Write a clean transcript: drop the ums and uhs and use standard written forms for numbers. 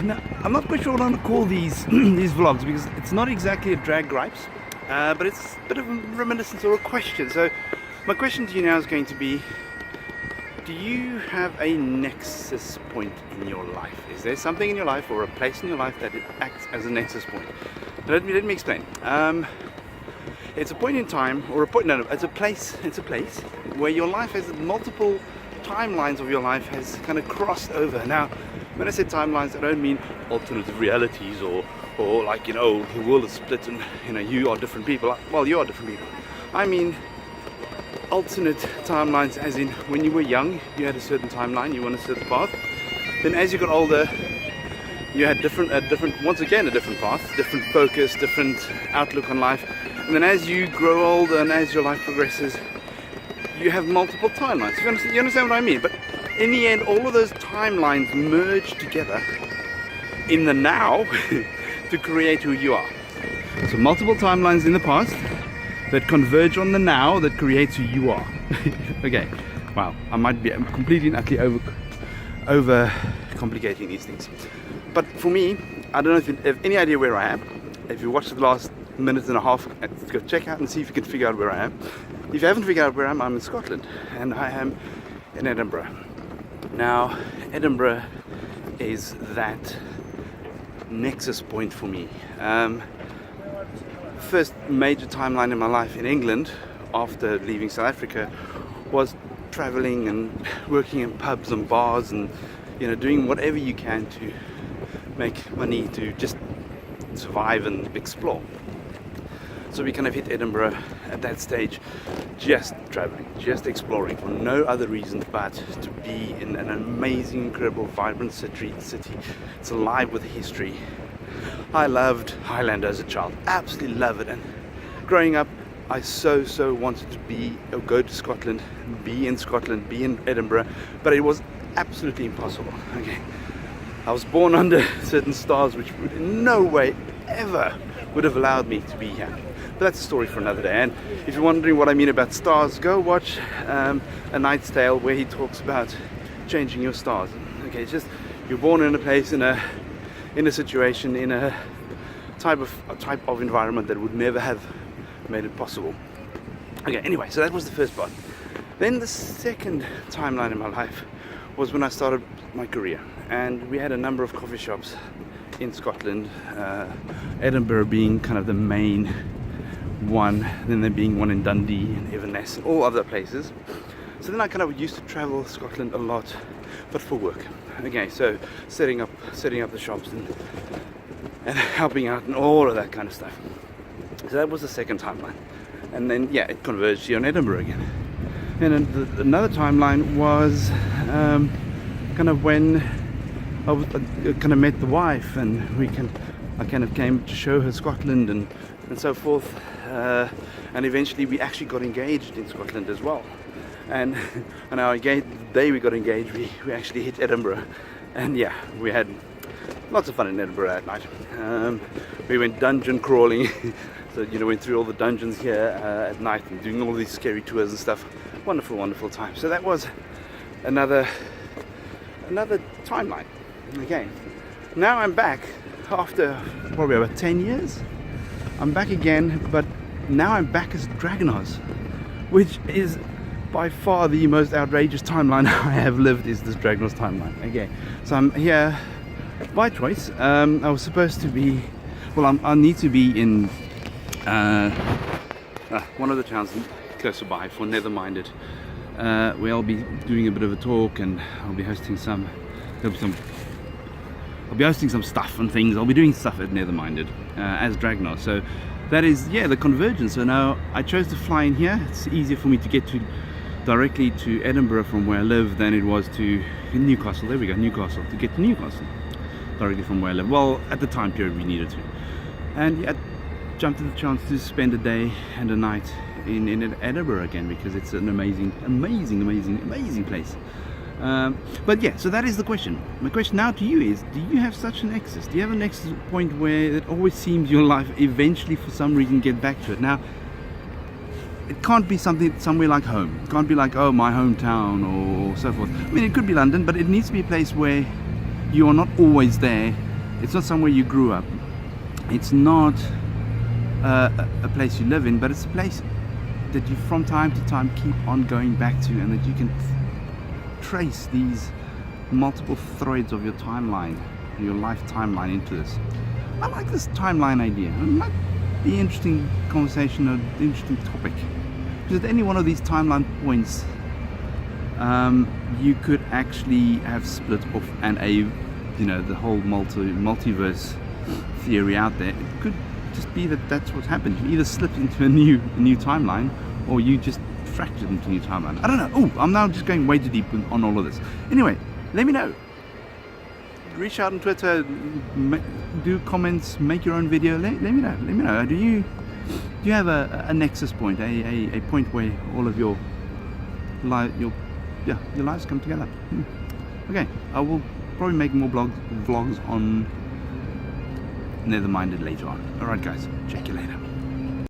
Now, I'm not quite sure what I'm going to call these these vlogs, because it's not exactly a drag gripes, but it's a bit of a reminiscence or a question. So my question to you now is going to be, do you have a nexus point in your life? Is there something in your life or a place in your life that it acts as a nexus point? Let me explain. It's a point in time, or a point, no, it's a place where your life has multiple timelines of your life has kind of crossed over. Now, when I say timelines, I don't mean alternative realities or like, you know, the world is split and, you know, you are different people. Well, you are different people. I mean alternate timelines, as in when you were young, you had a certain timeline, you went a certain path. Then as you got older, you had once again, a different path, different focus, different outlook on life. And then as you grow older and as your life progresses, you have multiple timelines. You understand what I mean? But in the end, all of those timelines merge together in the now to create who you are. So multiple timelines in the past that converge on the now that creates who you are. Okay, wow, I might be completely and utterly over complicating these things. But for me, I don't know if you have any idea where I am. If you watched the last minute and a half, go check out and see if you can figure out where I am. If you haven't figured out where I am, I'm in Scotland, and I am in Edinburgh. Now, Edinburgh is that nexus point for me. First major timeline in my life in England after leaving South Africa was traveling and working in pubs and bars and, you know, doing whatever you can to make money to just survive and explore. So we kind of hit Edinburgh at that stage, just traveling, just exploring, for no other reason but to be in an amazing, incredible, vibrant city. It's alive with history. I loved Highlander as a child, absolutely love it. And growing up, I so wanted to go to Scotland, be in Scotland, be in Edinburgh, but it was absolutely impossible. Okay, I was born under certain stars which would in no way ever would have allowed me to be here. But that's a story for another day. And if you're wondering what I mean about stars, go watch A Knight's Tale, where he talks about changing your stars. Okay, it's just you're born in a place, in a situation, in a type of environment that would never have made it possible. Okay, anyway, so that was the first part. Then the second timeline in my life was when I started my career, and we had a number of coffee shops in Scotland, Edinburgh being kind of the main one, then there being one in Dundee and Inverness and all other places. So then I kind of used to travel Scotland a lot, but for work. Okay, so setting up the shops and helping out and all of that kind of stuff. So that was the second timeline, and then yeah, it converged here in Edinburgh again. And then another timeline was kind of when I kind of met the wife, and I kind of came to show her Scotland and so forth, and eventually we actually got engaged in Scotland as well. And the day we got engaged, we actually hit Edinburgh, and yeah, we had lots of fun in Edinburgh at night. We went dungeon crawling, so, you know, went through all the dungeons here at night and doing all these scary tours and stuff. Wonderful time. So that was another timeline. Okay, now I'm back after probably about 10 years. I'm back again, but now I'm back as Dragonos, which is by far the most outrageous timeline I have lived, is this Dragonos timeline. Okay, so I'm here by choice. I was supposed to be, well, I need to be in one of the towns closer by for Nether-minded, where I'll be doing a bit of a talk, and I'll be hosting some stuff and things. I'll be doing stuff at Nether-minded as Dragonos. So that is, yeah, the convergence. So now I chose to fly in here. It's easier for me to get directly to Edinburgh from where I live than it was to Newcastle. There we go, Newcastle. To get to Newcastle directly from where I live. Well, at the time period we needed to. And yeah, jumped at the chance to spend a day and a night in Edinburgh again, because it's an amazing place. But yeah, so that is the question. My question now to you is, do you have such a nexus? Do you have a nexus point where it always seems your life eventually for some reason get back to it? Now, it can't be somewhere like home. It can't be like, oh, my hometown or so forth. I mean, it could be London, but it needs to be a place where you are not always there. It's not somewhere you grew up. It's not a place you live in, but it's a place that you from time to time keep on going back to, and that you can trace these multiple threads of your timeline, your life timeline into this. I like this timeline idea. It might be an interesting conversation, an interesting topic. Because at any one of these timeline points, you could actually have split off, and the whole multiverse theory out there. It could just be that that's what happened. You either slipped into a new timeline, or you just fractured into a new timeline. I don't know. Oh, I'm now just going way too deep on all of this. Anyway, let me know. Reach out on Twitter, do comments, make your own video. Let me know. Let me know. Do you have a nexus point, a point where all of your lives come together? Okay, I will probably make more vlogs on Netherminded later on. Alright guys, check you later.